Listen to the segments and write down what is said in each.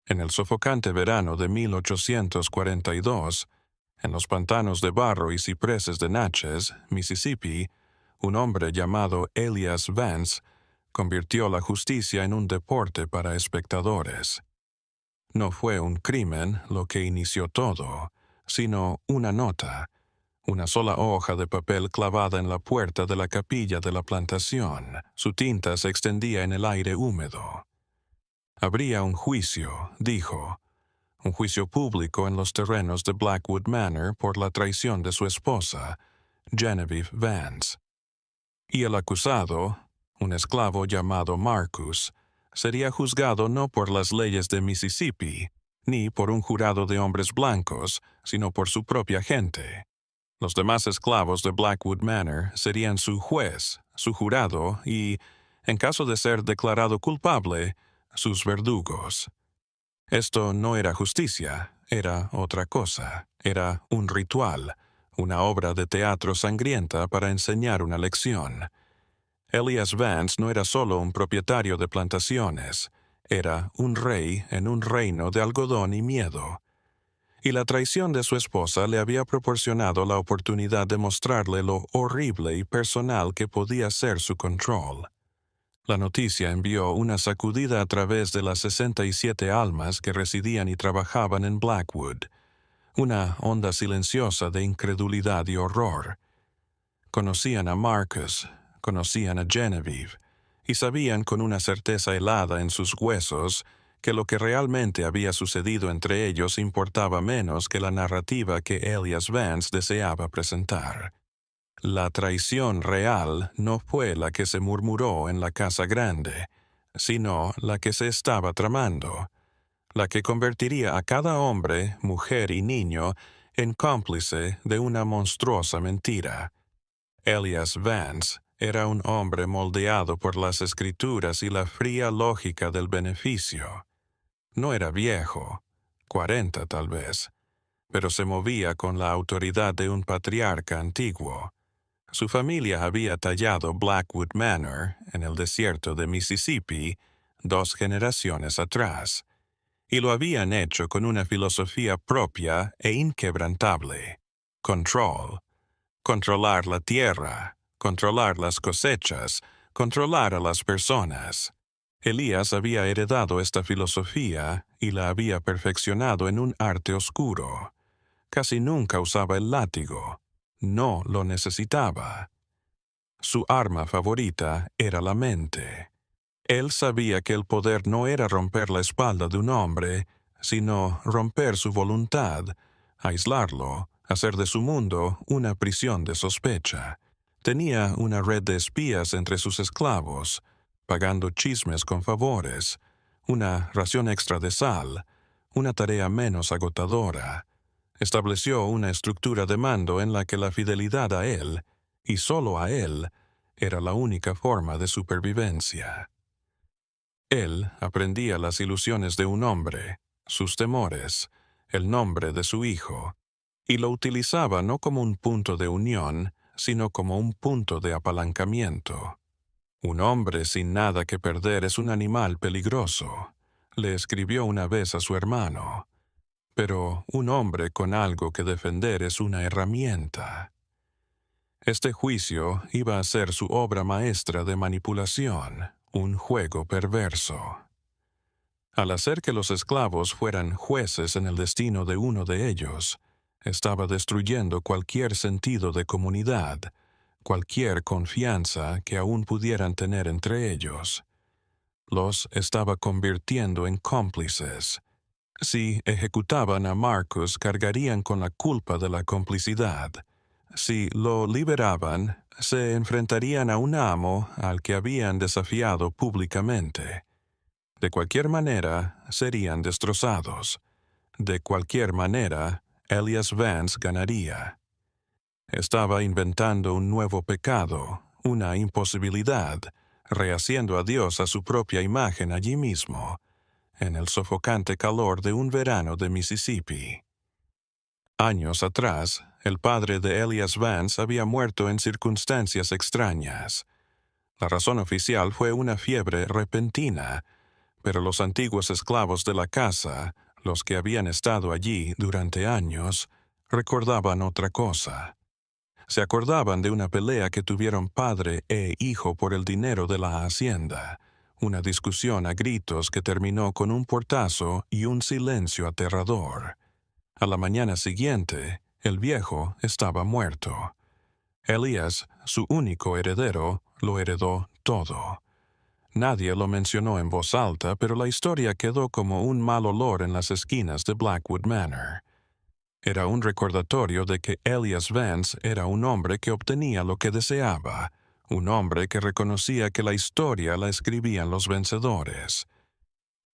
En el sofocante verano de 1842, en los pantanos de barro y cipreses de Natchez, Mississippi, un hombre llamado Elias Vance convirtió la justicia en un deporte para espectadores. No fue un crimen lo que inició todo, sino una nota, una sola hoja de papel clavada en la puerta de la capilla de la plantación. Su tinta se extendía en el aire húmedo. Habría un juicio, dijo, un juicio público en los terrenos de Blackwood Manor por la traición de su esposa, Genevieve Vance. Y el acusado, un esclavo llamado Marcus, sería juzgado no por las leyes de Mississippi, ni por un jurado de hombres blancos, sino por su propia gente. Los demás esclavos de Blackwood Manor serían su juez, su jurado y, en caso de ser declarado culpable, sus verdugos. Esto no era justicia, era otra cosa, era un ritual, una obra de teatro sangrienta para enseñar una lección. Elias Vance no era solo un propietario de plantaciones, era un rey en un reino de algodón y miedo. Y la traición de su esposa le había proporcionado la oportunidad de mostrarle lo horrible y personal que podía ser su control. La noticia envió una sacudida a través de las 67 almas que residían y trabajaban en Blackwood, una onda silenciosa de incredulidad y horror. Conocían a Marcus, conocían a Genevieve, y sabían con una certeza helada en sus huesos que lo que realmente había sucedido entre ellos importaba menos que la narrativa que Elias Vance deseaba presentar. La traición real no fue la que se murmuró en la casa grande, sino la que se estaba tramando, la que convertiría a cada hombre, mujer y niño en cómplice de una monstruosa mentira. Elias Vance era un hombre moldeado por las escrituras y la fría lógica del beneficio. No era viejo, 40 tal vez, pero se movía con la autoridad de un patriarca antiguo. Su familia había tallado Blackwood Manor en el desierto de Mississippi 2 generaciones atrás, y lo habían hecho con una filosofía propia e inquebrantable. Control. Controlar la tierra, controlar las cosechas, controlar a las personas. Elías había heredado esta filosofía y la había perfeccionado en un arte oscuro. Casi nunca usaba el látigo. No lo necesitaba. Su arma favorita era la mente. Él sabía que el poder no era romper la espalda de un hombre, sino romper su voluntad, aislarlo, hacer de su mundo una prisión de sospecha. Tenía una red de espías entre sus esclavos, pagando chismes con favores, una ración extra de sal, una tarea menos agotadora. Estableció una estructura de mando en la que la fidelidad a él, y solo a él, era la única forma de supervivencia. Él aprendía las ilusiones de un hombre, sus temores, el nombre de su hijo, y lo utilizaba no como un punto de unión, sino como un punto de apalancamiento. Un hombre sin nada que perder es un animal peligroso, le escribió una vez a su hermano. Pero un hombre con algo que defender es una herramienta. Este juicio iba a ser su obra maestra de manipulación, un juego perverso. Al hacer que los esclavos fueran jueces en el destino de uno de ellos, estaba destruyendo cualquier sentido de comunidad, cualquier confianza que aún pudieran tener entre ellos. Los estaba convirtiendo en cómplices. Si ejecutaban a Marcus, cargarían con la culpa de la complicidad. Si lo liberaban, se enfrentarían a un amo al que habían desafiado públicamente. De cualquier manera, serían destrozados. De cualquier manera, Elias Vance ganaría. Estaba inventando un nuevo pecado, una imposibilidad, rehaciendo a Dios a su propia imagen allí mismo, en el sofocante calor de un verano de Mississippi. Años atrás, el padre de Elias Vance había muerto en circunstancias extrañas. La razón oficial fue una fiebre repentina, pero los antiguos esclavos de la casa, los que habían estado allí durante años, recordaban otra cosa. Se acordaban de una pelea que tuvieron padre e hijo por el dinero de la hacienda, una discusión a gritos que terminó con un portazo y un silencio aterrador. A la mañana siguiente, el viejo estaba muerto. Elías, su único heredero, lo heredó todo. Nadie lo mencionó en voz alta, pero la historia quedó como un mal olor en las esquinas de Blackwood Manor. Era un recordatorio de que Elias Vance era un hombre que obtenía lo que deseaba, un hombre que reconocía que la historia la escribían los vencedores.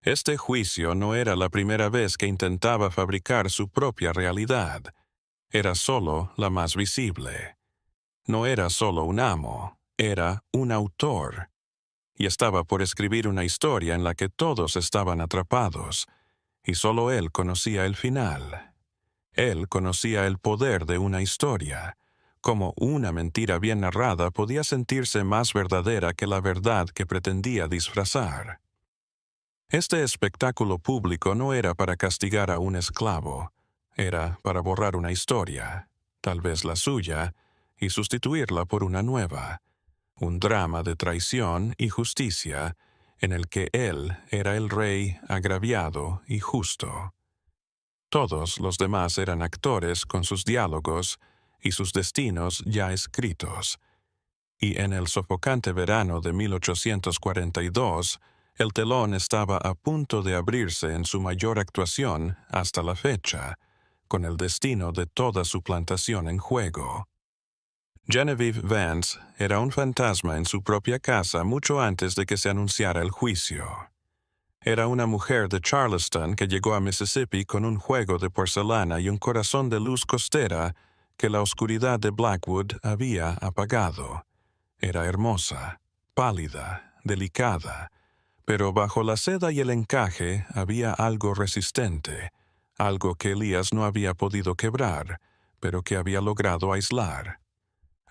Este juicio no era la primera vez que intentaba fabricar su propia realidad. Era solo la más visible. No era solo un amo, era un autor. Y estaba por escribir una historia en la que todos estaban atrapados, y solo él conocía el final. Él conocía el poder de una historia, cómo una mentira bien narrada podía sentirse más verdadera que la verdad que pretendía disfrazar. Este espectáculo público no era para castigar a un esclavo, era para borrar una historia, tal vez la suya, y sustituirla por una nueva, un drama de traición y justicia en el que él era el rey agraviado y justo. Todos los demás eran actores con sus diálogos y sus destinos ya escritos. Y en el sofocante verano de 1842, el telón estaba a punto de abrirse en su mayor actuación hasta la fecha, con el destino de toda su plantación en juego. Genevieve Vance era un fantasma en su propia casa mucho antes de que se anunciara el juicio. Era una mujer de Charleston que llegó a Mississippi con un juego de porcelana y un corazón de luz costera que la oscuridad de Blackwood había apagado. Era hermosa, pálida, delicada, pero bajo la seda y el encaje había algo resistente, algo que Elías no había podido quebrar, pero que había logrado aislar.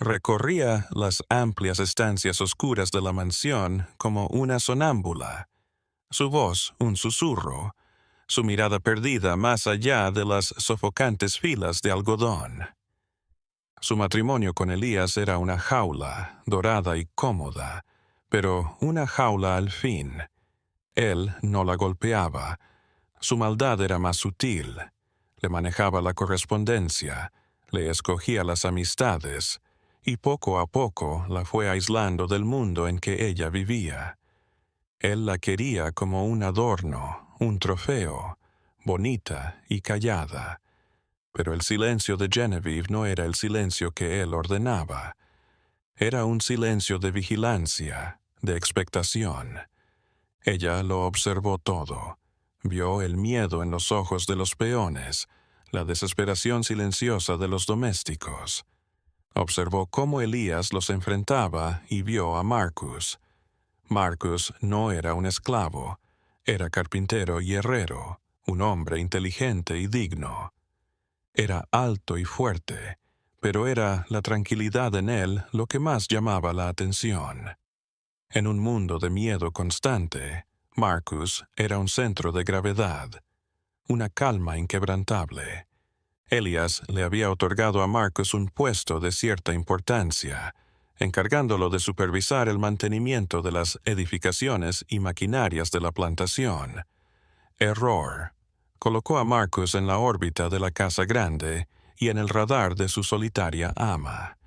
Recorría las amplias estancias oscuras de la mansión como una sonámbula. Su voz, un susurro, su mirada perdida más allá de las sofocantes filas de algodón. Su matrimonio con Elías era una jaula, dorada y cómoda, pero una jaula al fin. Él no la golpeaba. Su maldad era más sutil. Le manejaba la correspondencia, le escogía las amistades, y poco a poco la fue aislando del mundo en que ella vivía. Él la quería como un adorno, un trofeo, bonita y callada. Pero el silencio de Genevieve no era el silencio que él ordenaba. Era un silencio de vigilancia, de expectación. Ella lo observó todo. Vio el miedo en los ojos de los peones, la desesperación silenciosa de los domésticos. Observó cómo Elías los enfrentaba y vio a Marcus. Marcus no era un esclavo, era carpintero y herrero, un hombre inteligente y digno. Era alto y fuerte, pero era la tranquilidad en él lo que más llamaba la atención. En un mundo de miedo constante, Marcus era un centro de gravedad, una calma inquebrantable. Elías le había otorgado a Marcus un puesto de cierta importancia, encargándolo de supervisar el mantenimiento de las edificaciones y maquinarias de la plantación. Error. Colocó a Marcus en la órbita de la casa grande y en el radar de su solitaria ama.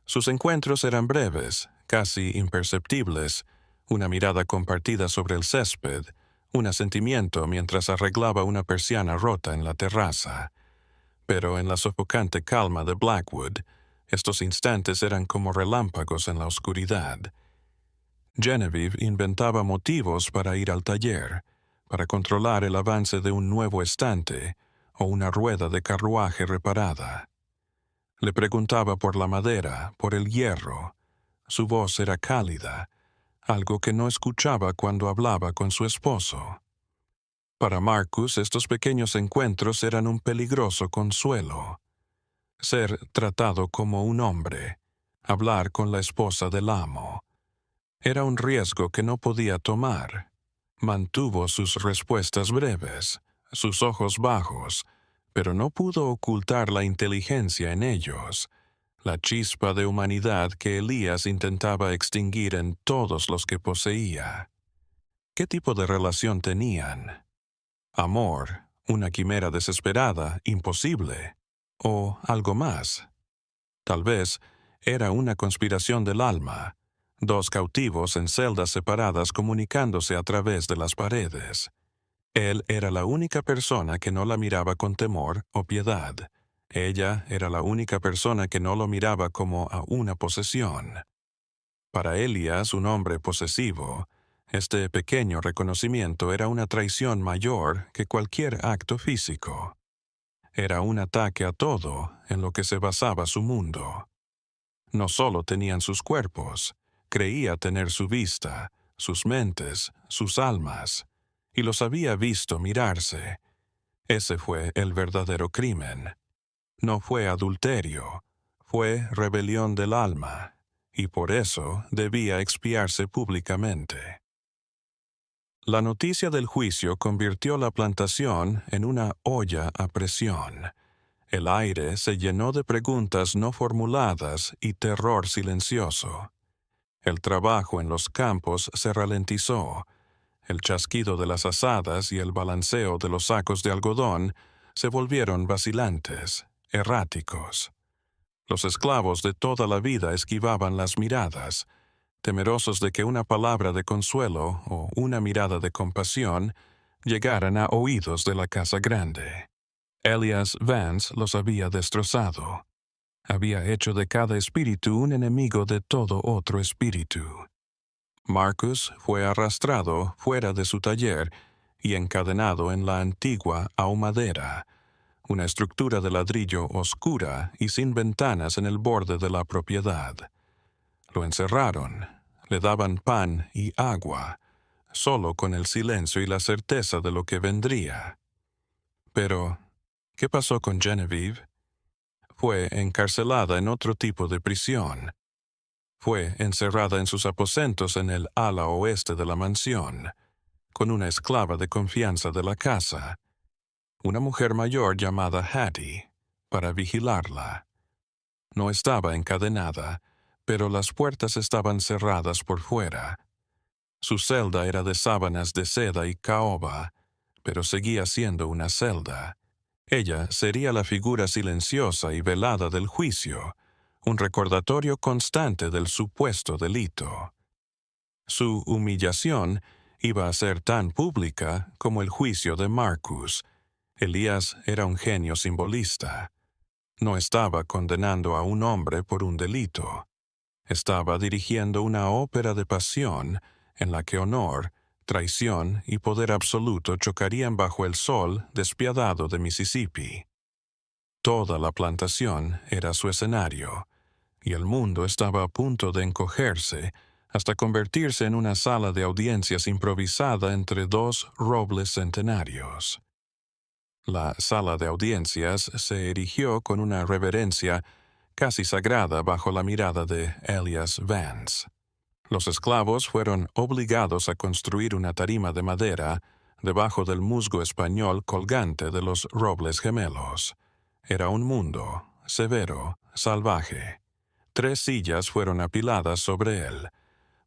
Sus encuentros eran breves, casi imperceptibles, una mirada compartida sobre el césped, un asentimiento mientras arreglaba una persiana rota en la terraza. Pero en la sofocante calma de Blackwood, estos instantes eran como relámpagos en la oscuridad. Genevieve inventaba motivos para ir al taller, para controlar el avance de un nuevo estante o una rueda de carruaje reparada. Le preguntaba por la madera, por el hierro. Su voz era cálida, algo que no escuchaba cuando hablaba con su esposo. Para Marcus, estos pequeños encuentros eran un peligroso consuelo. Ser tratado como un hombre, hablar con la esposa del amo. Era un riesgo que no podía tomar. Mantuvo sus respuestas breves, sus ojos bajos, pero no pudo ocultar la inteligencia en ellos, la chispa de humanidad que Elías intentaba extinguir en todos los que poseía. ¿Qué tipo de relación tenían? Amor, una quimera desesperada, imposible, o algo más. Tal vez era una conspiración del alma, dos cautivos en celdas separadas comunicándose a través de las paredes. Él era la única persona que no la miraba con temor o piedad. Ella era la única persona que no lo miraba como a una posesión. Para Elías, un hombre posesivo, este pequeño reconocimiento era una traición mayor que cualquier acto físico. Era un ataque a todo en lo que se basaba su mundo. No solo tenían sus cuerpos, creía tener su vista, sus mentes, sus almas, y los había visto mirarse. Ese fue el verdadero crimen. No fue adulterio, fue rebelión del alma, y por eso debía expiarse públicamente. La noticia del juicio convirtió la plantación en una olla a presión. El aire se llenó de preguntas no formuladas y terror silencioso. El trabajo en los campos se ralentizó. El chasquido de las azadas y el balanceo de los sacos de algodón se volvieron vacilantes, erráticos. Los esclavos de toda la vida esquivaban las miradas, temerosos de que una palabra de consuelo o una mirada de compasión llegaran a oídos de la casa grande. Elias Vance los había destrozado. Había hecho de cada espíritu un enemigo de todo otro espíritu. Marcus fue arrastrado fuera de su taller y encadenado en la antigua ahumadera, una estructura de ladrillo oscura y sin ventanas en el borde de la propiedad. Lo encerraron, le daban pan y agua, solo con el silencio y la certeza de lo que vendría. Pero, ¿qué pasó con Genevieve? Fue encarcelada en otro tipo de prisión. Fue encerrada en sus aposentos en el ala oeste de la mansión, con una esclava de confianza de la casa, una mujer mayor llamada Hattie, para vigilarla. No estaba encadenada, pero las puertas estaban cerradas por fuera. Su celda era de sábanas de seda y caoba, pero seguía siendo una celda. Ella sería la figura silenciosa y velada del juicio, un recordatorio constante del supuesto delito. Su humillación iba a ser tan pública como el juicio de Marcus. Elías era un genio simbolista. No estaba condenando a un hombre por un delito. Estaba dirigiendo una ópera de pasión en la que honor, traición y poder absoluto chocarían bajo el sol despiadado de Mississippi. Toda la plantación era su escenario, y el mundo estaba a punto de encogerse hasta convertirse en una sala de audiencias improvisada entre dos robles centenarios. La sala de audiencias se erigió con una reverencia casi sagrada bajo la mirada de Elias Vance. Los esclavos fueron obligados a construir una tarima de madera debajo del musgo español colgante de los robles gemelos. Era un mundo severo, salvaje. 3 sillas fueron apiladas sobre él.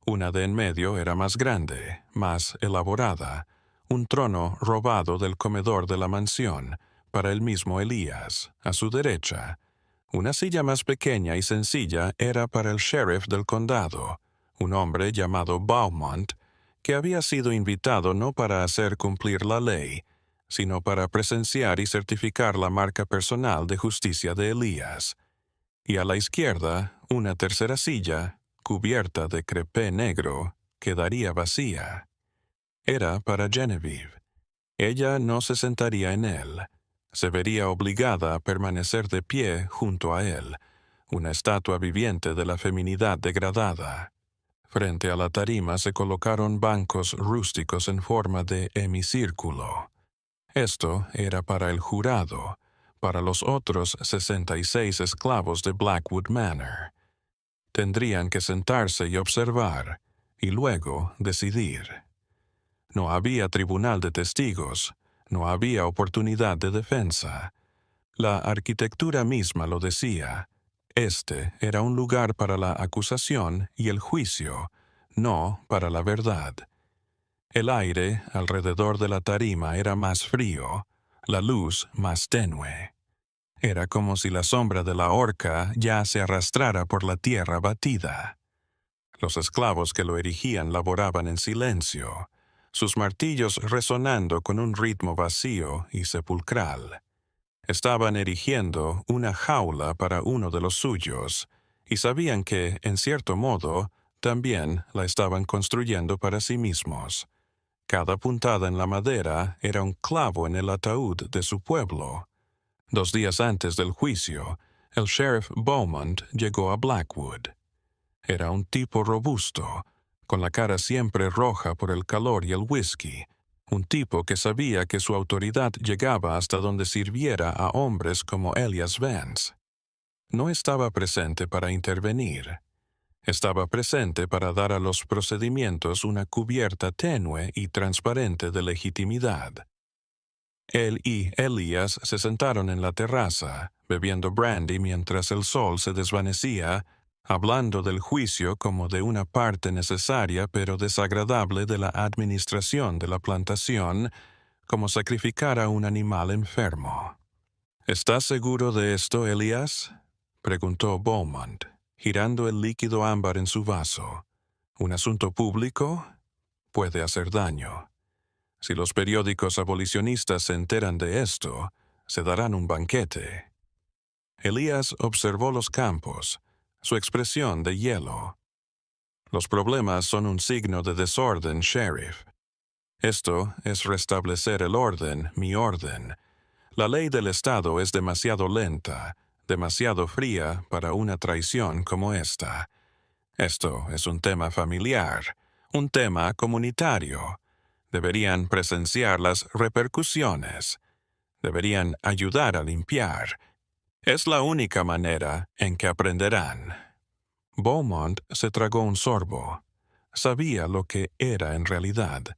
Una de en medio era más grande, más elaborada, un trono robado del comedor de la mansión, para el mismo Elías, a su derecha. Una silla más pequeña y sencilla era para el sheriff del condado, un hombre llamado Beaumont, que había sido invitado no para hacer cumplir la ley, sino para presenciar y certificar la marca personal de justicia de Elías. Y a la izquierda, una tercera silla, cubierta de crepé negro, quedaría vacía. Era para Genevieve. Ella no se sentaría en él. Se vería obligada a permanecer de pie junto a él, una estatua viviente de la feminidad degradada. Frente a la tarima se colocaron bancos rústicos en forma de hemicírculo. Esto era para el jurado, para los otros 66 esclavos de Blackwood Manor. Tendrían que sentarse y observar, y luego decidir. No había tribunal de testigos, no había oportunidad de defensa. La arquitectura misma lo decía. Este era un lugar para la acusación y el juicio, no para la verdad. El aire alrededor de la tarima era más frío, la luz más tenue. Era como si la sombra de la horca ya se arrastrara por la tierra batida. Los esclavos que lo erigían laboraban en silencio, sus martillos resonando con un ritmo vacío y sepulcral. Estaban erigiendo una jaula para uno de los suyos, y sabían que, en cierto modo, también la estaban construyendo para sí mismos. Cada puntada en la madera era un clavo en el ataúd de su pueblo. 2 días antes del juicio, el sheriff Beaumont llegó a Blackwood. Era un tipo robusto, con la cara siempre roja por el calor y el whisky, un tipo que sabía que su autoridad llegaba hasta donde sirviera a hombres como Elias Vance. No estaba presente para intervenir. Estaba presente para dar a los procedimientos una cubierta tenue y transparente de legitimidad. Él y Elias se sentaron en la terraza, bebiendo brandy mientras el sol se desvanecía, hablando del juicio como de una parte necesaria pero desagradable de la administración de la plantación, como sacrificar a un animal enfermo. ¿Estás seguro de esto, Elias?, preguntó Beaumont, girando el líquido ámbar en su vaso. ¿Un asunto público? Puede hacer daño. Si los periódicos abolicionistas se enteran de esto, se darán un banquete. Elías observó los campos, su expresión de hielo. Los problemas son un signo de desorden, sheriff. Esto es restablecer el orden, mi orden. La ley del Estado es demasiado lenta, demasiado fría para una traición como esta. Esto es un tema familiar, un tema comunitario. Deberían presenciar las repercusiones. Deberían ayudar a limpiar. Es la única manera en que aprenderán. Beaumont se tragó un sorbo. Sabía lo que era en realidad.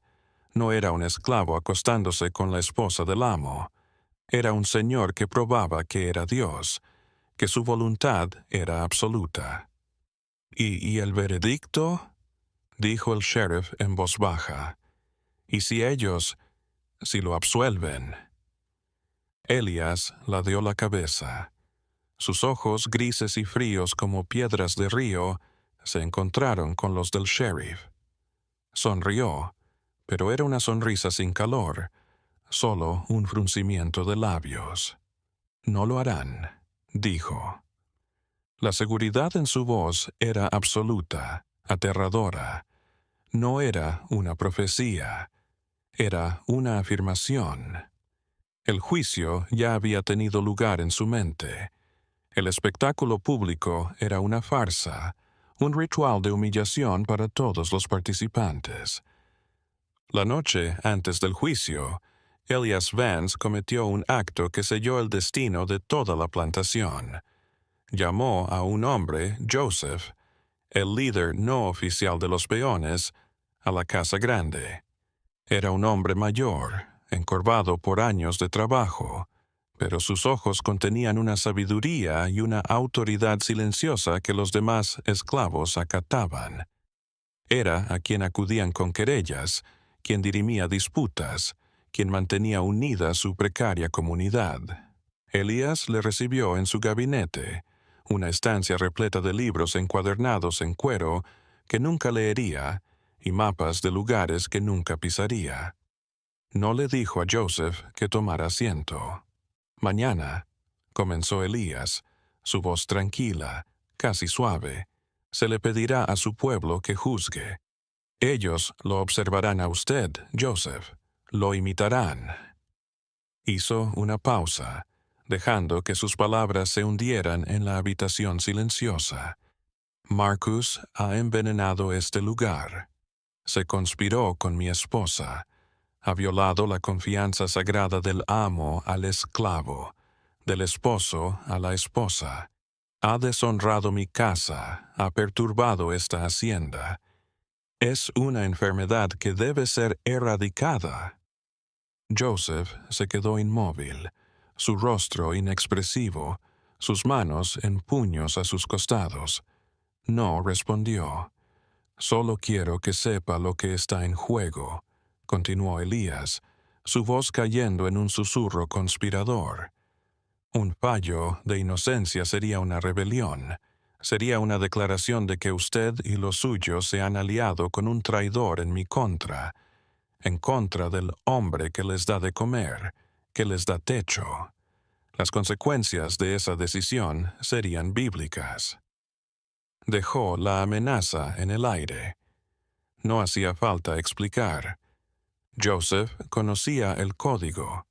No era un esclavo acostándose con la esposa del amo. Era un señor que probaba que era Dios, que su voluntad era absoluta. ¿Y el veredicto?, dijo el sheriff en voz baja. ¿Y si lo absuelven? Elias ladeó la cabeza. Sus ojos, grises y fríos como piedras de río, se encontraron con los del sheriff. Sonrió, pero era una sonrisa sin calor, solo un fruncimiento de labios. No lo harán, dijo. La seguridad en su voz era absoluta, aterradora. No era una profecía, era una afirmación. El juicio ya había tenido lugar en su mente. El espectáculo público era una farsa, un ritual de humillación para todos los participantes. La noche antes del juicio, Elias Vance cometió un acto que selló el destino de toda la plantación. Llamó a un hombre, Joseph, el líder no oficial de los peones, a la casa grande. Era un hombre mayor, encorvado por años de trabajo, pero sus ojos contenían una sabiduría y una autoridad silenciosa que los demás esclavos acataban. Era a quien acudían con querellas, quien dirimía disputas, quien mantenía unida su precaria comunidad. Elías le recibió en su gabinete, una estancia repleta de libros encuadernados en cuero que nunca leería y mapas de lugares que nunca pisaría. No le dijo a Joseph que tomara asiento. Mañana, comenzó Elías, su voz tranquila, casi suave, se le pedirá a su pueblo que juzgue. Ellos lo observarán a usted, Joseph, lo imitarán. Hizo una pausa, dejando que sus palabras se hundieran en la habitación silenciosa. Marcus ha envenenado este lugar. Se conspiró con mi esposa. Ha violado la confianza sagrada del amo al esclavo, del esposo a la esposa. Ha deshonrado mi casa, ha perturbado esta hacienda. Es una enfermedad que debe ser erradicada. Joseph se quedó inmóvil, su rostro inexpresivo, sus manos en puños a sus costados. No respondió. «Solo quiero que sepa lo que está en juego», continuó Elías, su voz cayendo en un susurro conspirador. Un fallo de inocencia sería una rebelión. Sería una declaración de que usted y los suyos se han aliado con un traidor en mi contra, en contra del hombre que les da de comer, que les da techo. Las consecuencias de esa decisión serían bíblicas. Dejó la amenaza en el aire. No hacía falta explicar. Joseph conocía el código.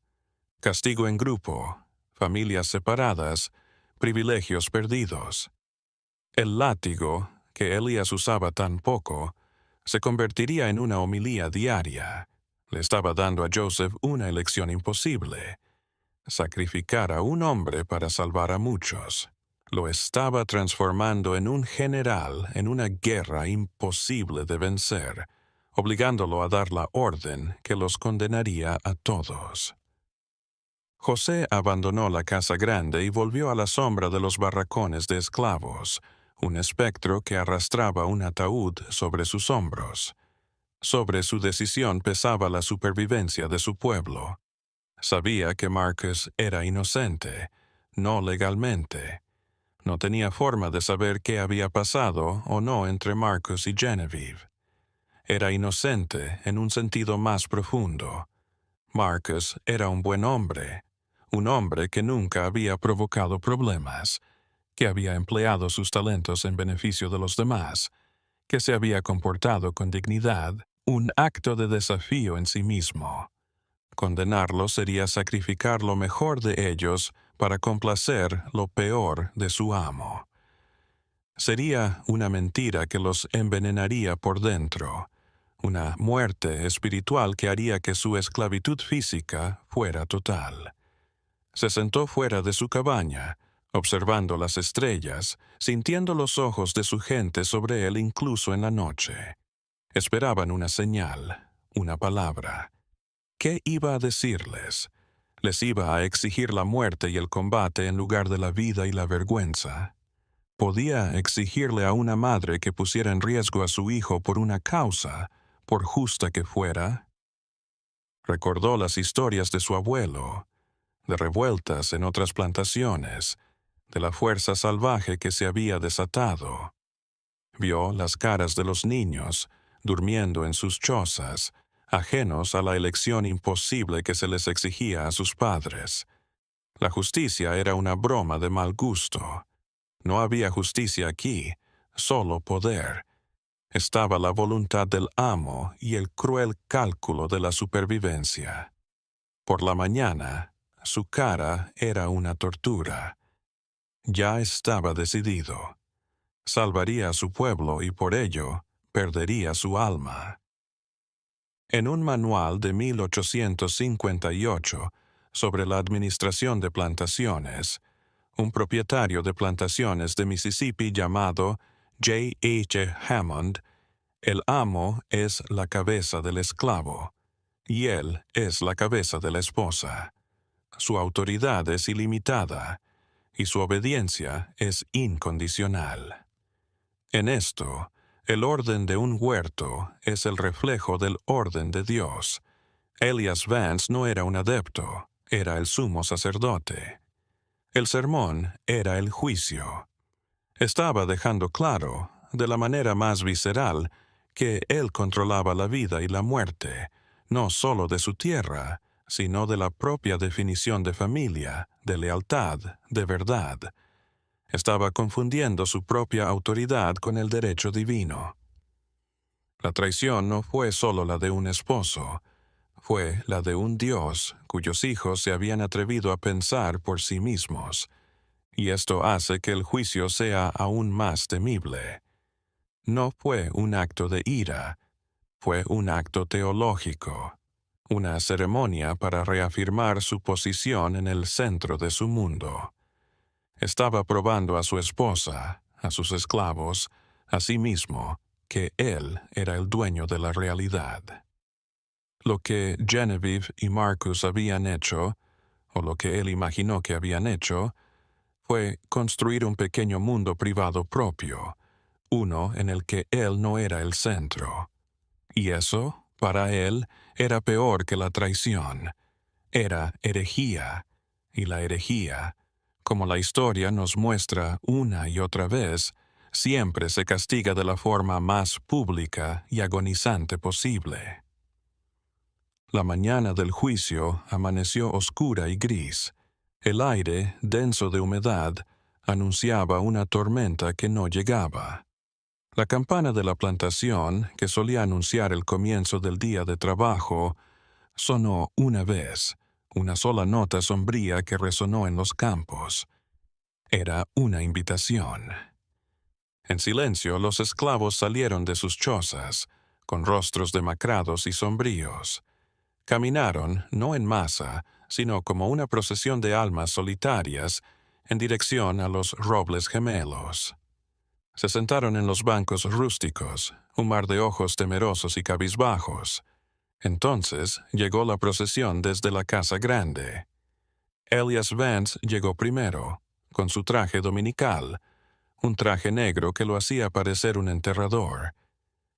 Castigo en grupo, familias separadas, privilegios perdidos. El látigo, que Elías usaba tan poco, se convertiría en una homilía diaria. Le estaba dando a Joseph una elección imposible: sacrificar a un hombre para salvar a muchos. Lo estaba transformando en un general en una guerra imposible de vencer, obligándolo a dar la orden que los condenaría a todos. José abandonó la casa grande y volvió a la sombra de los barracones de esclavos, un espectro que arrastraba un ataúd sobre sus hombros. Sobre su decisión pesaba la supervivencia de su pueblo. Sabía que Marcus era inocente, no legalmente. No tenía forma de saber qué había pasado o no entre Marcus y Genevieve. Era inocente en un sentido más profundo. Marcus era un buen hombre, un hombre que nunca había provocado problemas, que había empleado sus talentos en beneficio de los demás, que se había comportado con dignidad, un acto de desafío en sí mismo. Condenarlo sería sacrificar lo mejor de ellos para complacer lo peor de su amo. Sería una mentira que los envenenaría por dentro, una muerte espiritual que haría que su esclavitud física fuera total. Se sentó fuera de su cabaña, observando las estrellas, sintiendo los ojos de su gente sobre él incluso en la noche. Esperaban una señal, una palabra. ¿Qué iba a decirles? ¿Les iba a exigir la muerte y el combate en lugar de la vida y la vergüenza? ¿Podía exigirle a una madre que pusiera en riesgo a su hijo por una causa, por justa que fuera? Recordó las historias de su abuelo, de revueltas en otras plantaciones, de la fuerza salvaje que se había desatado. Vio las caras de los niños, durmiendo en sus chozas, ajenos a la elección imposible que se les exigía a sus padres. La justicia era una broma de mal gusto. No había justicia aquí, solo poder. Estaba la voluntad del amo y el cruel cálculo de la supervivencia. Por la mañana, su cara era una tortura. Ya estaba decidido. Salvaría a su pueblo y por ello perdería su alma. En un manual de 1858 sobre la administración de plantaciones, un propietario de plantaciones de Mississippi llamado J. H. Hammond, el amo es la cabeza del esclavo, y él es la cabeza de la esposa. Su autoridad es ilimitada, y su obediencia es incondicional. En esto, el orden de un huerto es el reflejo del orden de Dios. Elias Vance no era un adepto, era el sumo sacerdote. El sermón era el juicio. Estaba dejando claro, de la manera más visceral, que él controlaba la vida y la muerte, no solo de su tierra, sino de la propia definición de familia, de lealtad, de verdad. Estaba confundiendo su propia autoridad con el derecho divino. La traición no fue solo la de un esposo, fue la de un Dios cuyos hijos se habían atrevido a pensar por sí mismos, y esto hace que el juicio sea aún más temible. No fue un acto de ira, fue un acto teológico, una ceremonia para reafirmar su posición en el centro de su mundo. Estaba probando a su esposa, a sus esclavos, a sí mismo, que él era el dueño de la realidad. Lo que Genevieve y Marcus habían hecho, o lo que él imaginó que habían hecho, fue construir un pequeño mundo privado propio, uno en el que él no era el centro. Y eso, para él, era peor que la traición. Era herejía, y la herejía, como la historia nos muestra una y otra vez, siempre se castiga de la forma más pública y agonizante posible. La mañana del juicio amaneció oscura y gris. El aire, denso de humedad, anunciaba una tormenta que no llegaba. La campana de la plantación, que solía anunciar el comienzo del día de trabajo, sonó una vez, una sola nota sombría que resonó en los campos. Era una invitación. En silencio, los esclavos salieron de sus chozas, con rostros demacrados y sombríos. Caminaron, no en masa, sino como una procesión de almas solitarias, en dirección a los robles gemelos. Se sentaron en los bancos rústicos, un mar de ojos temerosos y cabizbajos. Entonces llegó la procesión desde la casa grande. Elias Vance llegó primero, con su traje dominical, un traje negro que lo hacía parecer un enterrador.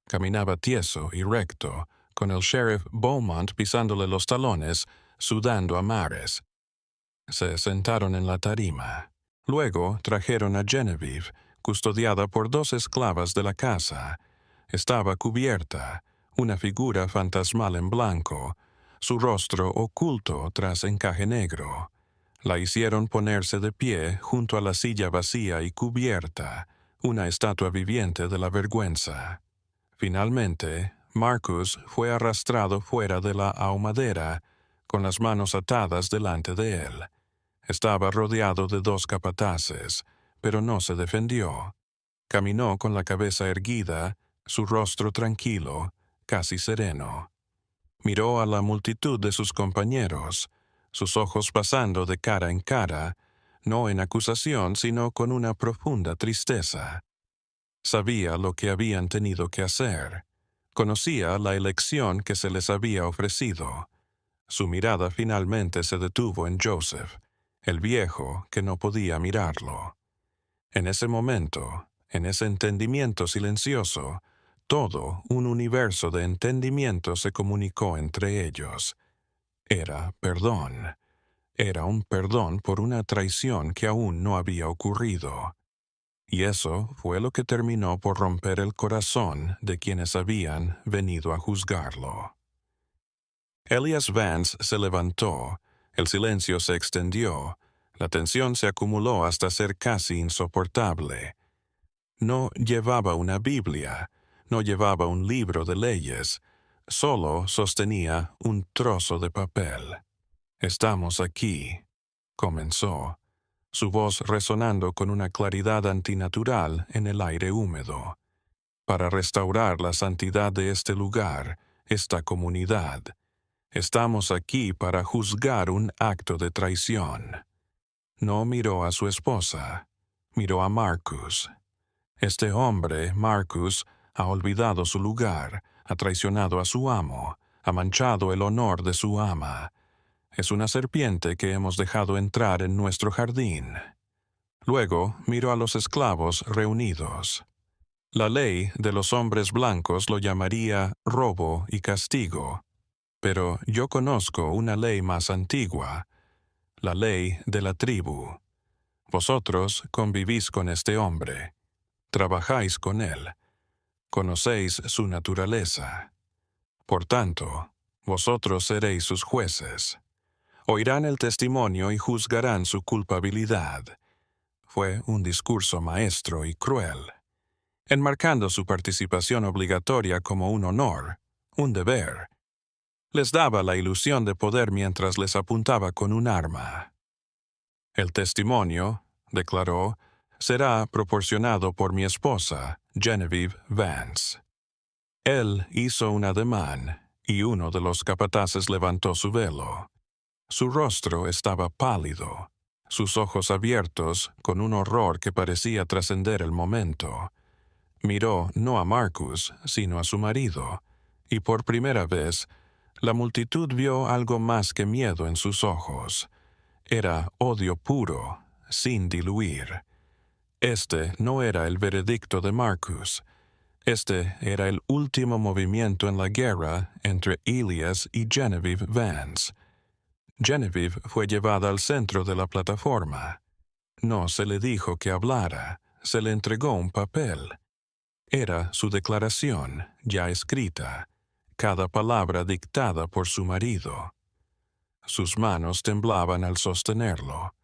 Caminaba tieso y recto, con el sheriff Beaumont pisándole los talones, sudando a mares. Se sentaron en la tarima. Luego trajeron a Genevieve, custodiada por 2 esclavas de la casa. Estaba cubierta, una figura fantasmal en blanco, su rostro oculto tras encaje negro. La hicieron ponerse de pie junto a la silla vacía y cubierta, una estatua viviente de la vergüenza. Finalmente, Marcus fue arrastrado fuera de la ahumadera, con las manos atadas delante de él. Estaba rodeado de 2 capataces, pero no se defendió. Caminó con la cabeza erguida, su rostro tranquilo, casi sereno. Miró a la multitud de sus compañeros, sus ojos pasando de cara en cara, no en acusación, sino con una profunda tristeza. Sabía lo que habían tenido que hacer. Conocía la elección que se les había ofrecido. Su mirada finalmente se detuvo en Joseph, el viejo que no podía mirarlo. En ese momento, en ese entendimiento silencioso, todo un universo de entendimiento se comunicó entre ellos. Era perdón. Era un perdón por una traición que aún no había ocurrido. Y eso fue lo que terminó por romper el corazón de quienes habían venido a juzgarlo. Elias Vance se levantó, el silencio se extendió, la tensión se acumuló hasta ser casi insoportable. No llevaba una Biblia, no llevaba un libro de leyes, solo sostenía un trozo de papel. «Estamos aquí», comenzó, su voz resonando con una claridad antinatural en el aire húmedo, «para restaurar la santidad de este lugar, esta comunidad. Estamos aquí para juzgar un acto de traición». No miró a su esposa, miró a Marcus. Este hombre, Marcus, ha olvidado su lugar, ha traicionado a su amo, ha manchado el honor de su ama. Es una serpiente que hemos dejado entrar en nuestro jardín. Luego miró a los esclavos reunidos. La ley de los hombres blancos lo llamaría robo y castigo, pero yo conozco una ley más antigua, la ley de la tribu. Vosotros convivís con este hombre, trabajáis con él, conocéis su naturaleza. Por tanto, vosotros seréis sus jueces. Oirán el testimonio y juzgarán su culpabilidad. Fue un discurso maestro y cruel, enmarcando su participación obligatoria como un honor, un deber. Les daba la ilusión de poder mientras les apuntaba con un arma. El testimonio, declaró, será proporcionado por mi esposa, Genevieve Vance. Él hizo un ademán, y uno de los capataces levantó su velo. Su rostro estaba pálido, sus ojos abiertos con un horror que parecía trascender el momento. Miró no a Marcus, sino a su marido, y por primera vez, la multitud vio algo más que miedo en sus ojos. Era odio puro, sin diluir. Este no era el veredicto de Marcus. Este era el último movimiento en la guerra entre Elias y Genevieve Vance. Genevieve fue llevada al centro de la plataforma. No se le dijo que hablara, se le entregó un papel. Era su declaración, ya escrita, cada palabra dictada por su marido. Sus manos temblaban al sostenerlo.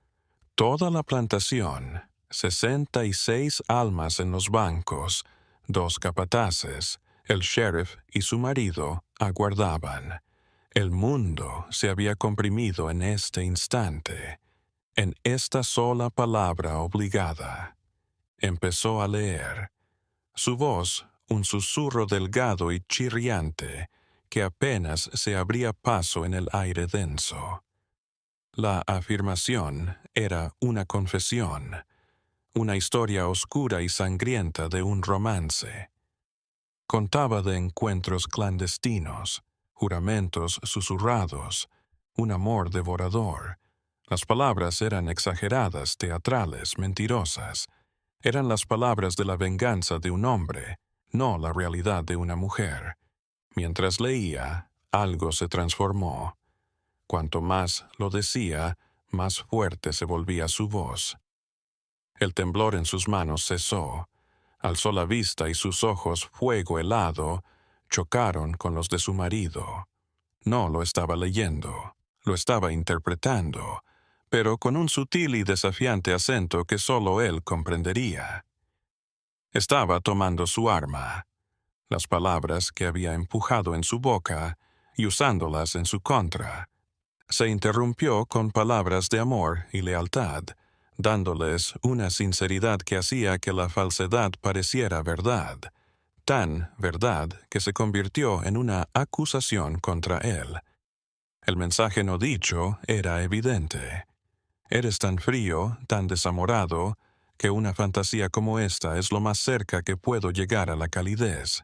Toda la plantación, 66 almas en los bancos, 2 capataces, el sheriff y su marido aguardaban. El mundo se había comprimido en este instante, en esta sola palabra obligada. Empezó a leer. Su voz, un susurro delgado y chirriante, que apenas se abría paso en el aire denso. La afirmación era una confesión, una historia oscura y sangrienta de un romance. Contaba de encuentros clandestinos, juramentos susurrados, un amor devorador. Las palabras eran exageradas, teatrales, mentirosas. Eran las palabras de la venganza de un hombre, no la realidad de una mujer. Mientras leía, algo se transformó. Cuanto más lo decía, más fuerte se volvía su voz. El temblor en sus manos cesó. Alzó la vista y sus ojos, fuego helado, chocaron con los de su marido. No lo estaba leyendo, lo estaba interpretando, pero con un sutil y desafiante acento que solo él comprendería. Estaba tomando su arma, las palabras que había empujado en su boca y usándolas en su contra. Se interrumpió con palabras de amor y lealtad, dándoles una sinceridad que hacía que la falsedad pareciera verdad, tan verdad que se convirtió en una acusación contra él. El mensaje no dicho era evidente. Eres tan frío, tan desamorado, que una fantasía como esta es lo más cerca que puedo llegar a la calidez.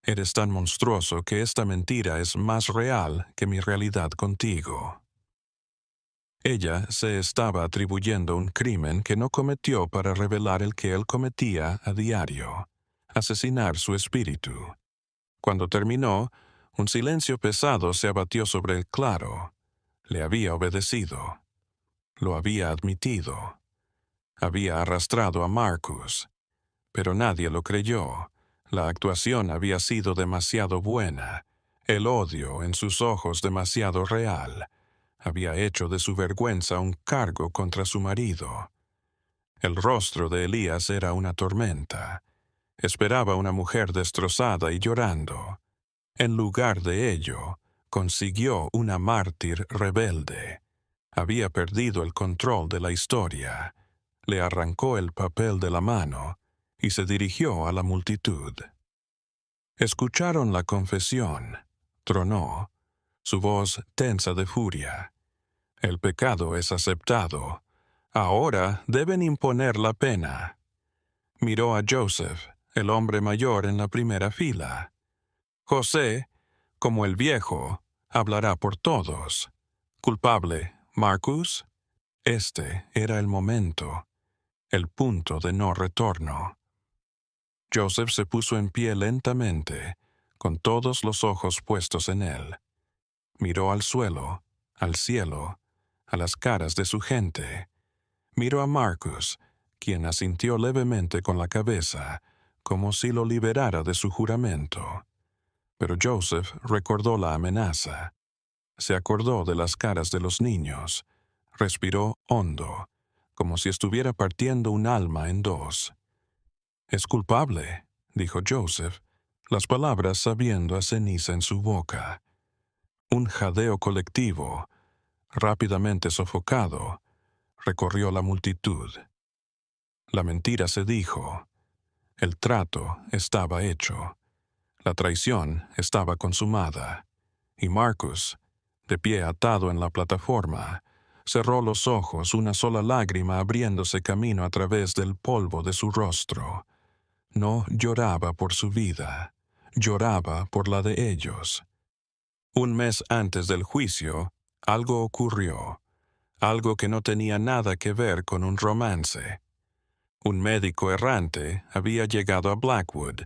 Eres tan monstruoso que esta mentira es más real que mi realidad contigo. Ella se estaba atribuyendo un crimen que no cometió para revelar el que él cometía a diario, asesinar su espíritu. Cuando terminó, un silencio pesado se abatió sobre el claro. Le había obedecido. Lo había admitido. Había arrastrado a Marcus. Pero nadie lo creyó. La actuación había sido demasiado buena. El odio en sus ojos demasiado real. Había hecho de su vergüenza un cargo contra su marido. El rostro de Elías era una tormenta. Esperaba una mujer destrozada y llorando. En lugar de ello, consiguió una mártir rebelde. Había perdido el control de la historia. Le arrancó el papel de la mano y se dirigió a la multitud. Escucharon la confesión. Tronó, su voz tensa de furia. El pecado es aceptado. Ahora deben imponer la pena. Miró a Joseph, el hombre mayor en la primera fila. José, como el viejo, hablará por todos. Culpable, Marcus. Este era el momento, el punto de no retorno. Joseph se puso en pie lentamente, con todos los ojos puestos en él. Miró al suelo, al cielo, a las caras de su gente. Miró a Marcus, quien asintió levemente con la cabeza, como si lo liberara de su juramento. Pero Joseph recordó la amenaza. Se acordó de las caras de los niños. Respiró hondo, como si estuviera partiendo un alma en dos. «Es culpable», dijo Joseph, las palabras sabiendo a ceniza en su boca. Un jadeo colectivo, rápidamente sofocado, recorrió la multitud. La mentira se dijo. El trato estaba hecho. La traición estaba consumada. Y Marcus, de pie atado en la plataforma, cerró los ojos, una sola lágrima abriéndose camino a través del polvo de su rostro. No lloraba por su vida, lloraba por la de ellos. Un mes antes del juicio, algo ocurrió, algo que no tenía nada que ver con un romance. Un médico errante había llegado a Blackwood,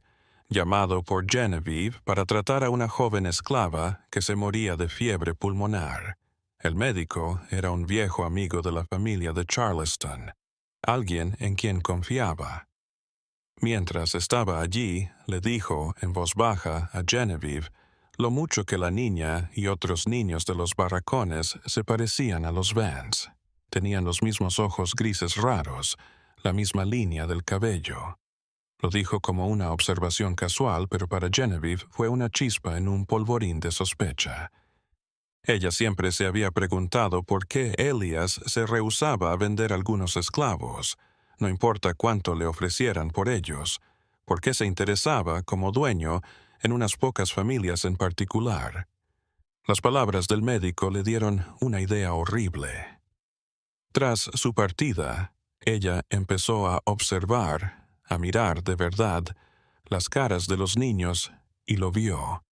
llamado por Genevieve para tratar a una joven esclava que se moría de fiebre pulmonar. El médico era un viejo amigo de la familia de Charleston, alguien en quien confiaba. Mientras estaba allí, le dijo en voz baja a Genevieve lo mucho que la niña y otros niños de los barracones se parecían a los Vance. Tenían los mismos ojos grises raros, la misma línea del cabello. Lo dijo como una observación casual, pero para Genevieve fue una chispa en un polvorín de sospecha. Ella siempre se había preguntado por qué Elias se rehusaba a vender algunos esclavos, no importa cuánto le ofrecieran por ellos, por qué se interesaba, como dueño, en unas pocas familias en particular. Las palabras del médico le dieron una idea horrible. Tras su partida, ella empezó a observar, a mirar de verdad, las caras de los niños y lo vio.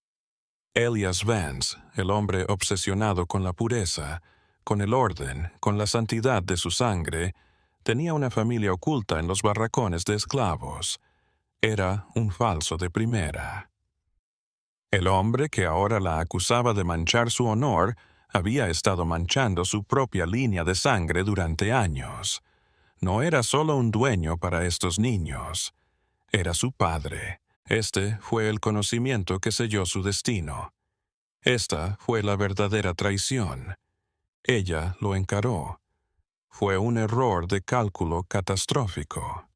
Elias Vance, el hombre obsesionado con la pureza, con el orden, con la santidad de su sangre, tenía una familia oculta en los barracones de esclavos. Era un falso de primera. El hombre que ahora la acusaba de manchar su honor había estado manchando su propia línea de sangre durante años. No era solo un dueño para estos niños. Era su padre. Este fue el conocimiento que selló su destino. Esta fue la verdadera traición. Ella lo encaró. Fue un error de cálculo catastrófico.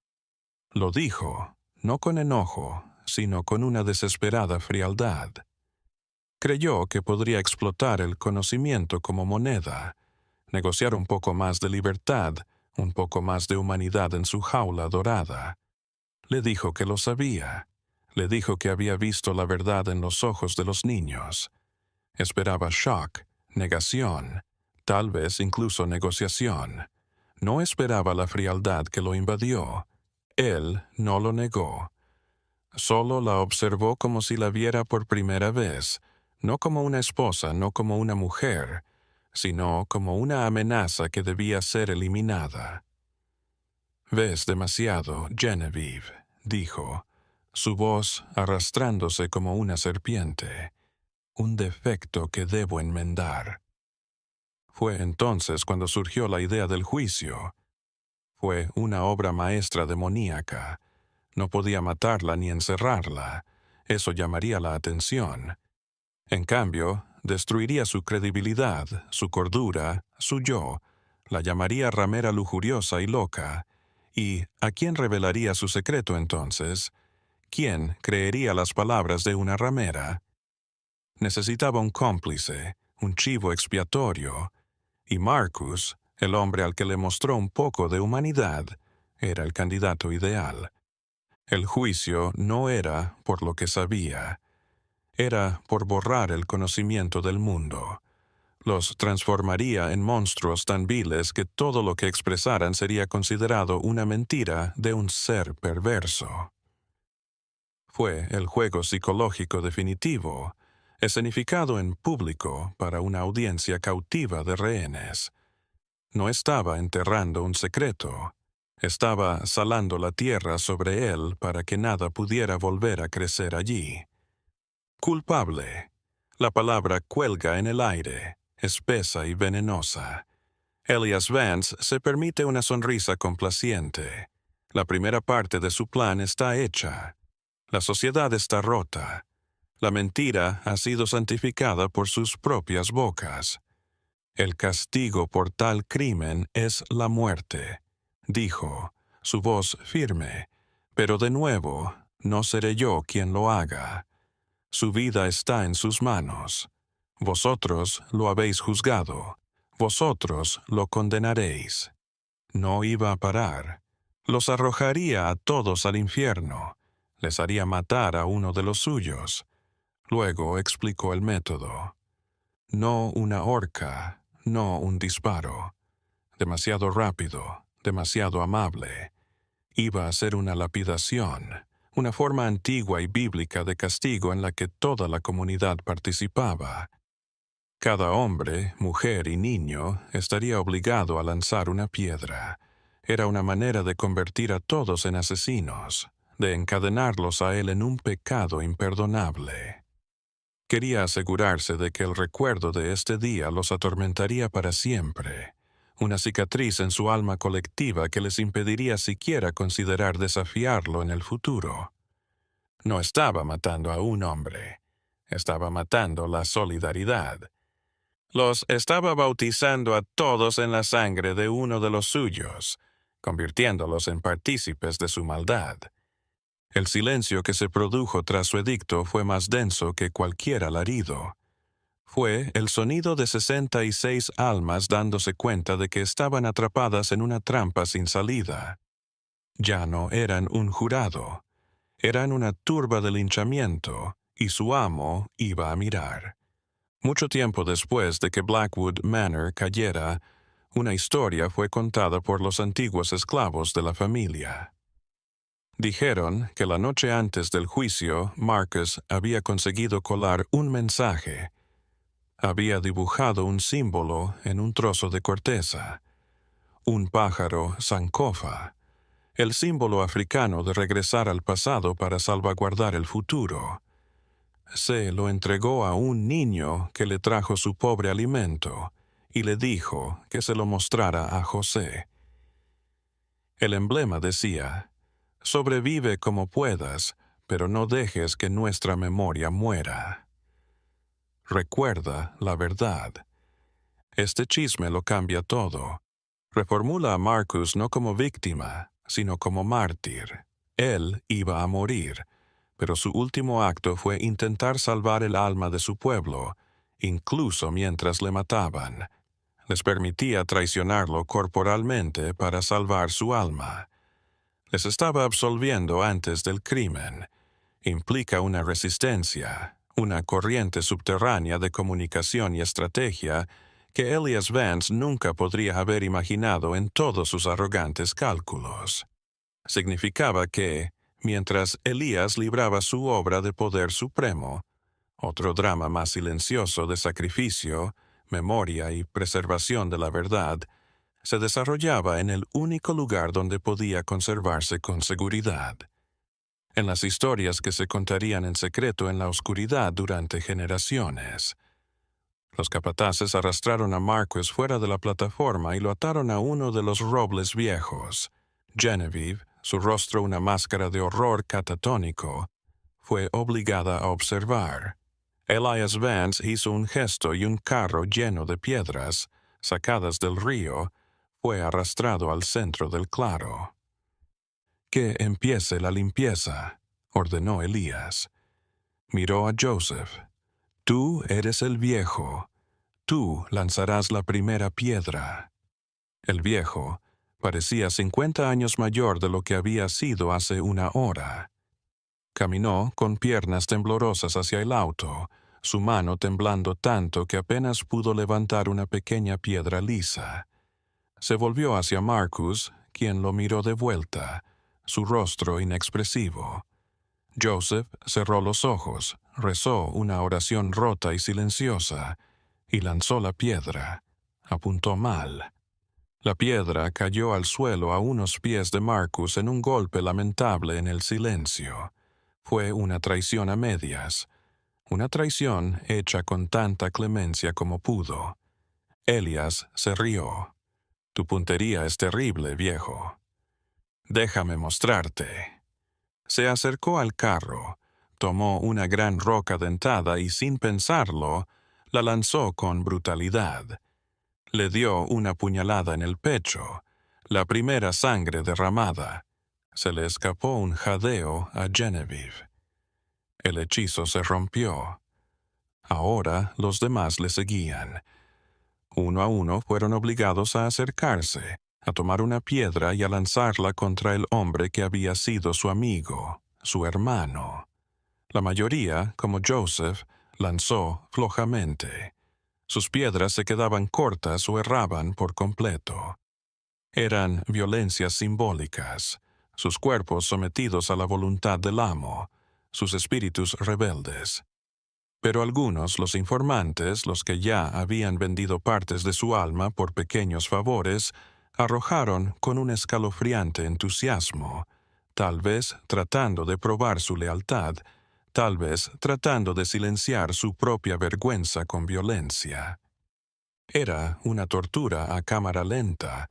Lo dijo, no con enojo, sino con una desesperada frialdad. Creyó que podría explotar el conocimiento como moneda, negociar un poco más de libertad, un poco más de humanidad en su jaula dorada. Le dijo que lo sabía. Le dijo que había visto la verdad en los ojos de los niños. Esperaba shock, negación, tal vez incluso negociación. No esperaba la frialdad que lo invadió. Él no lo negó. Solo la observó como si la viera por primera vez, no como una esposa, no como una mujer, sino como una amenaza que debía ser eliminada. «Ves demasiado, Genevieve», dijo, su voz arrastrándose como una serpiente. «Un defecto que debo enmendar». Fue entonces cuando surgió la idea del juicio. Fue una obra maestra demoníaca. No podía matarla ni encerrarla. Eso llamaría la atención. En cambio, destruiría su credibilidad, su cordura, su yo. La llamaría ramera lujuriosa y loca. ¿Y a quién revelaría su secreto entonces? ¿Quién creería las palabras de una ramera? Necesitaba un cómplice, un chivo expiatorio. Y Marcus, el hombre al que le mostró un poco de humanidad, era el candidato ideal. El juicio no era por lo que sabía. Era por borrar el conocimiento del mundo. Los transformaría en monstruos tan viles que todo lo que expresaran sería considerado una mentira de un ser perverso. Fue el juego psicológico definitivo, escenificado en público para una audiencia cautiva de rehenes. No estaba enterrando un secreto. Estaba salando la tierra sobre él para que nada pudiera volver a crecer allí. Culpable. La palabra cuelga en el aire, espesa y venenosa. Elias Vance se permite una sonrisa complaciente. La primera parte de su plan está hecha. La sociedad está rota. La mentira ha sido santificada por sus propias bocas. El castigo por tal crimen es la muerte, dijo, su voz firme, pero de nuevo, no seré yo quien lo haga. Su vida está en sus manos. Vosotros lo habéis juzgado. Vosotros lo condenaréis. No iba a parar. Los arrojaría a todos al infierno. Les haría matar a uno de los suyos. Luego explicó el método. No una horca, no un disparo. Demasiado rápido, demasiado amable. Iba a ser una lapidación, una forma antigua y bíblica de castigo en la que toda la comunidad participaba. Cada hombre, mujer y niño estaría obligado a lanzar una piedra. Era una manera de convertir a todos en asesinos, de encadenarlos a él en un pecado imperdonable. Quería asegurarse de que el recuerdo de este día los atormentaría para siempre, una cicatriz en su alma colectiva que les impediría siquiera considerar desafiarlo en el futuro. No estaba matando a un hombre, estaba matando la solidaridad. Los estaba bautizando a todos en la sangre de uno de los suyos, convirtiéndolos en partícipes de su maldad. El silencio que se produjo tras su edicto fue más denso que cualquier alarido. Fue el sonido de 66 almas dándose cuenta de que estaban atrapadas en una trampa sin salida. Ya no eran un jurado, eran una turba de linchamiento, y su amo iba a mirar. Mucho tiempo después de que Blackwood Manor cayera, una historia fue contada por los antiguos esclavos de la familia. Dijeron que la noche antes del juicio, Marcus había conseguido colar un mensaje. Había dibujado un símbolo en un trozo de corteza. Un pájaro sankofa, el símbolo africano de regresar al pasado para salvaguardar el futuro. Se lo entregó a un niño que le trajo su pobre alimento y le dijo que se lo mostrara a José. El emblema decía: «Sobrevive como puedas, pero no dejes que nuestra memoria muera. Recuerda la verdad». Este chisme lo cambia todo. Reformula a Marcus no como víctima, sino como mártir. Él iba a morir, pero su último acto fue intentar salvar el alma de su pueblo, incluso mientras le mataban. Les permitía traicionarlo corporalmente para salvar su alma. Les estaba absolviendo antes del crimen. Implica una resistencia, una corriente subterránea de comunicación y estrategia que Elias Vance nunca podría haber imaginado en todos sus arrogantes cálculos. Significaba que, mientras Elías libraba su obra de poder supremo, otro drama más silencioso de sacrificio, memoria y preservación de la verdad, se desarrollaba en el único lugar donde podía conservarse con seguridad. En las historias que se contarían en secreto en la oscuridad durante generaciones. Los capataces arrastraron a Marcus fuera de la plataforma y lo ataron a uno de los robles viejos. Genevieve, su rostro una máscara de horror catatónico, fue obligada a observar. Elias Vance hizo un gesto y un carro lleno de piedras, sacadas del río, fue arrastrado al centro del claro. «Que empiece la limpieza», ordenó Elías. Miró a Joseph. «Tú eres el viejo. Tú lanzarás la primera piedra». El viejo parecía 50 años mayor de lo que había sido hace una hora. Caminó con piernas temblorosas hacia el auto, su mano temblando tanto que apenas pudo levantar una pequeña piedra lisa. Se volvió hacia Marcus, quien lo miró de vuelta, su rostro inexpresivo. Joseph cerró los ojos, rezó una oración rota y silenciosa, y lanzó la piedra. Apuntó mal. La piedra cayó al suelo a unos pies de Marcus en un golpe lamentable en el silencio. Fue una traición a medias, una traición hecha con tanta clemencia como pudo. Elias se rió. «Tu puntería es terrible, viejo. Déjame mostrarte». Se acercó al carro, tomó una gran roca dentada y sin pensarlo, la lanzó con brutalidad. Le dio una puñalada en el pecho, la primera sangre derramada. Se le escapó un jadeo a Genevieve. El hechizo se rompió. Ahora los demás le seguían. Uno a uno fueron obligados a acercarse, a tomar una piedra y a lanzarla contra el hombre que había sido su amigo, su hermano. La mayoría, como Joseph, lanzó flojamente. Sus piedras se quedaban cortas o erraban por completo. Eran violencias simbólicas, sus cuerpos sometidos a la voluntad del amo, sus espíritus rebeldes. Pero algunos, los informantes, los que ya habían vendido partes de su alma por pequeños favores, arrojaron con un escalofriante entusiasmo, tal vez tratando de probar su lealtad, tal vez tratando de silenciar su propia vergüenza con violencia. Era una tortura a cámara lenta,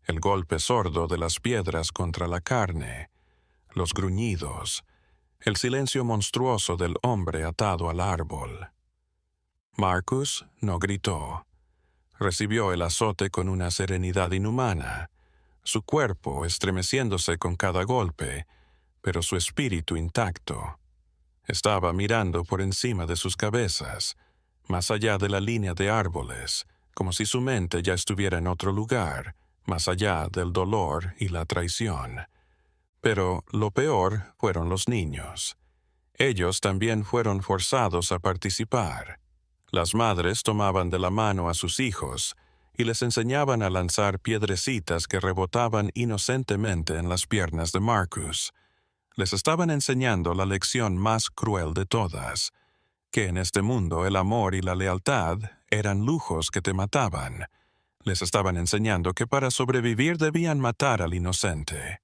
el golpe sordo de las piedras contra la carne, los gruñidos, el silencio monstruoso del hombre atado al árbol. Marcus no gritó. Recibió el azote con una serenidad inhumana, su cuerpo estremeciéndose con cada golpe, pero su espíritu intacto. Estaba mirando por encima de sus cabezas, más allá de la línea de árboles, como si su mente ya estuviera en otro lugar, más allá del dolor y la traición. Pero lo peor fueron los niños. Ellos también fueron forzados a participar. Las madres tomaban de la mano a sus hijos y les enseñaban a lanzar piedrecitas que rebotaban inocentemente en las piernas de Marcus. Les estaban enseñando la lección más cruel de todas, que en este mundo el amor y la lealtad eran lujos que te mataban. Les estaban enseñando que para sobrevivir debían matar al inocente.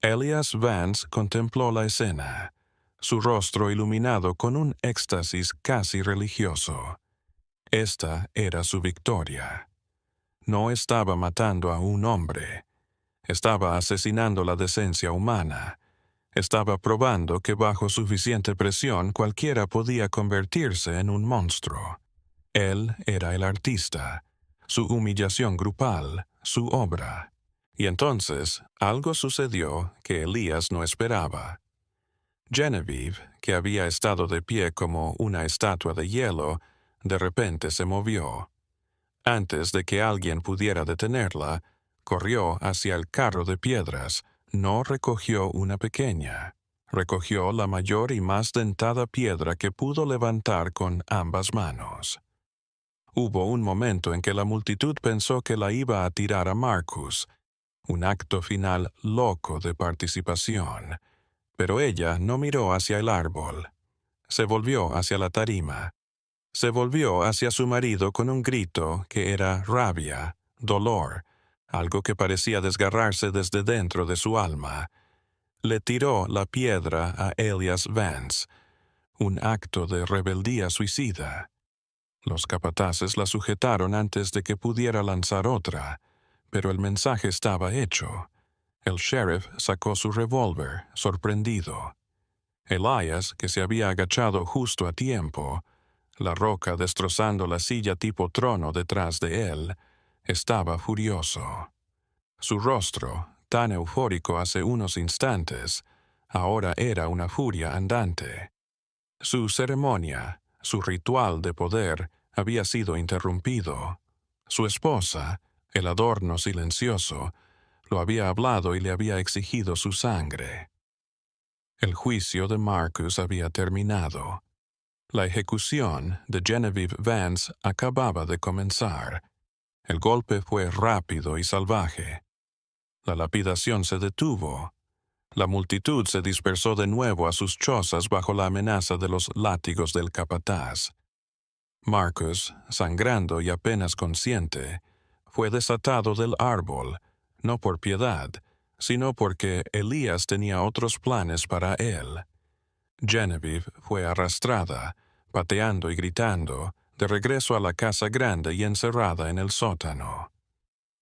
Elias Vance contempló la escena, su rostro iluminado con un éxtasis casi religioso. Esta era su victoria. No estaba matando a un hombre. Estaba asesinando la decencia humana. Estaba probando que bajo suficiente presión cualquiera podía convertirse en un monstruo. Él era el artista, su humillación grupal, su obra. Y entonces algo sucedió que Elías no esperaba. Genevieve, que había estado de pie como una estatua de hielo, de repente se movió. Antes de que alguien pudiera detenerla, corrió hacia el carro de piedras. No recogió una pequeña. Recogió la mayor y más dentada piedra que pudo levantar con ambas manos. Hubo un momento en que la multitud pensó que la iba a tirar a Marcus, un acto final loco de participación. Pero ella no miró hacia el árbol. Se volvió hacia la tarima. Se volvió hacia su marido con un grito que era rabia, dolor, algo que parecía desgarrarse desde dentro de su alma. Le tiró la piedra a Elias Vance, un acto de rebeldía suicida. Los capataces la sujetaron antes de que pudiera lanzar otra, pero el mensaje estaba hecho. El sheriff sacó su revólver, sorprendido. Elias, que se había agachado justo a tiempo, la roca destrozando la silla tipo trono detrás de él, estaba furioso. Su rostro, tan eufórico hace unos instantes, ahora era una furia andante. Su ceremonia, su ritual de poder, había sido interrumpido. Su esposa, el adorno silencioso, lo había hablado y le había exigido su sangre. El juicio de Marcus había terminado. La ejecución de Genevieve Vance acababa de comenzar. El golpe fue rápido y salvaje. La lapidación se detuvo. La multitud se dispersó de nuevo a sus chozas bajo la amenaza de los látigos del capataz. Marcus, sangrando y apenas consciente, fue desatado del árbol, no por piedad, sino porque Elías tenía otros planes para él. Genevieve fue arrastrada, pateando y gritando, de regreso a la casa grande y encerrada en el sótano.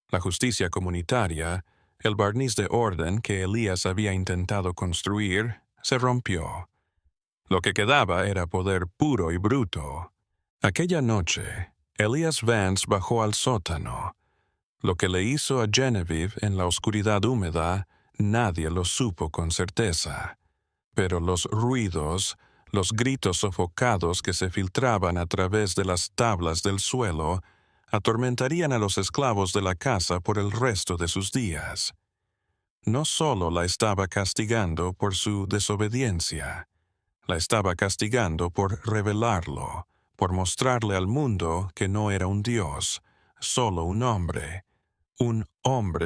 La justicia comunitaria, el barniz de orden que Elías había intentado construir, se rompió. Lo que quedaba era poder puro y bruto. Aquella noche, Elias Vance bajó al sótano. Lo que le hizo a Genevieve en la oscuridad húmeda, nadie lo supo con certeza. Pero los ruidos, los gritos sofocados que se filtraban a través de las tablas del suelo, atormentarían a los esclavos de la casa por el resto de sus días. No solo la estaba castigando por su desobediencia, la estaba castigando por revelarlo, por mostrarle al mundo que no era un dios, solo un hombre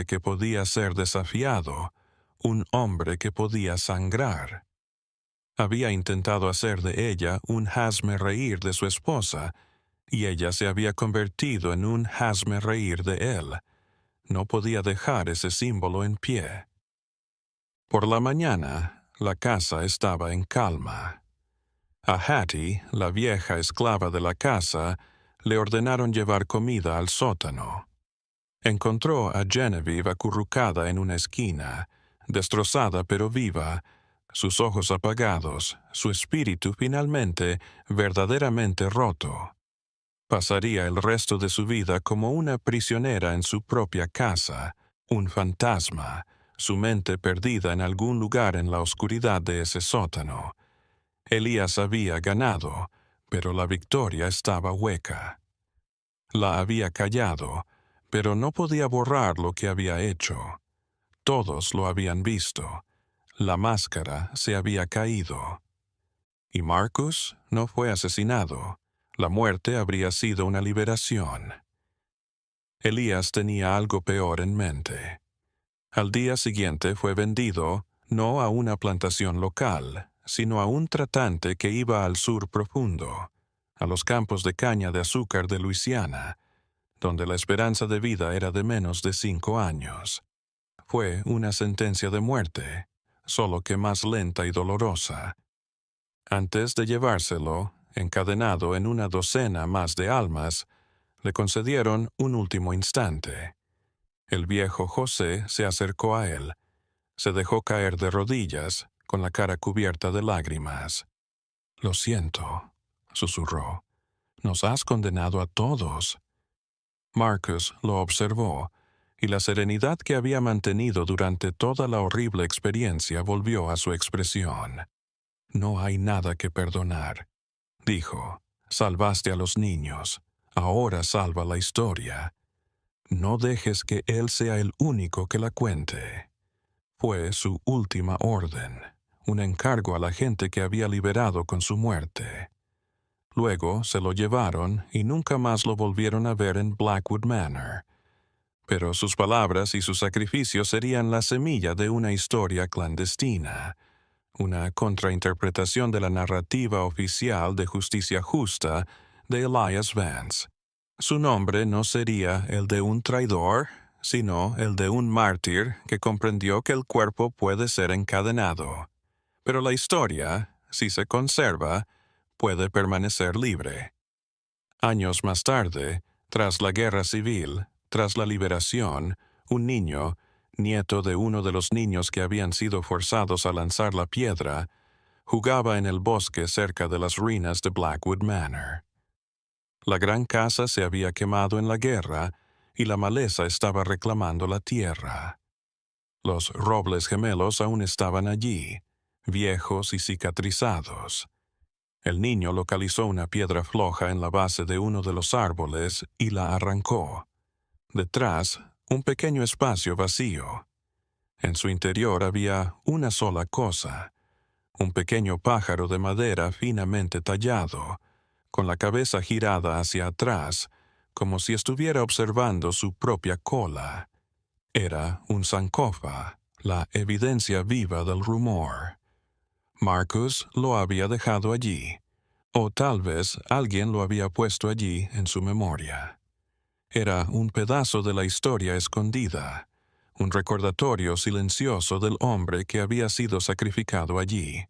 que podía ser desafiado, un hombre que podía sangrar. Había intentado hacer de ella un hazme reír de su esposa, y ella se había convertido en un hazme reír de él. No podía dejar ese símbolo en pie. Por la mañana, la casa estaba en calma. A Hattie, la vieja esclava de la casa, le ordenaron llevar comida al sótano. Encontró a Genevieve acurrucada en una esquina, destrozada pero viva, sus ojos apagados, su espíritu finalmente verdaderamente roto. Pasaría el resto de su vida como una prisionera en su propia casa, un fantasma, su mente perdida en algún lugar en la oscuridad de ese sótano. Elías había ganado, pero la victoria estaba hueca. La había callado, pero no podía borrar lo que había hecho. Todos lo habían visto. La máscara se había caído. Y Marcus no fue asesinado. La muerte habría sido una liberación. Elías tenía algo peor en mente. Al día siguiente fue vendido, no a una plantación local, sino a un tratante que iba al sur profundo, a los campos de caña de azúcar de Luisiana, donde la esperanza de vida era de menos de 5 años. Fue una sentencia de muerte, solo que más lenta y dolorosa. Antes de llevárselo, encadenado en una docena más de almas, le concedieron un último instante. El viejo José se acercó a él. Se dejó caer de rodillas, con la cara cubierta de lágrimas. «Lo siento», susurró. «Nos has condenado a todos». Marcus lo observó, y la serenidad que había mantenido durante toda la horrible experiencia volvió a su expresión. «No hay nada que perdonar», dijo. «Salvaste a los niños. Ahora salva la historia. No dejes que él sea el único que la cuente». Fue su última orden, un encargo a la gente que había liberado con su muerte. Luego se lo llevaron y nunca más lo volvieron a ver en Blackwood Manor. Pero sus palabras y su sacrificio serían la semilla de una historia clandestina, una contrainterpretación de la narrativa oficial de justicia justa de Elias Vance. Su nombre no sería el de un traidor, sino el de un mártir que comprendió que el cuerpo puede ser encadenado. Pero la historia, si se conserva, puede permanecer libre. Años más tarde, tras la guerra civil, tras la liberación, un niño, nieto de uno de los niños que habían sido forzados a lanzar la piedra, jugaba en el bosque cerca de las ruinas de Blackwood Manor. La gran casa se había quemado en la guerra y la maleza estaba reclamando la tierra. Los robles gemelos aún estaban allí, viejos y cicatrizados. El niño localizó una piedra floja en la base de uno de los árboles y la arrancó. Detrás, un pequeño espacio vacío. En su interior había una sola cosa, un pequeño pájaro de madera finamente tallado, con la cabeza girada hacia atrás, como si estuviera observando su propia cola. Era un sankofa, la evidencia viva del rumor. Marcus lo había dejado allí, o tal vez alguien lo había puesto allí en su memoria. Era un pedazo de la historia escondida, un recordatorio silencioso del hombre que había sido sacrificado allí.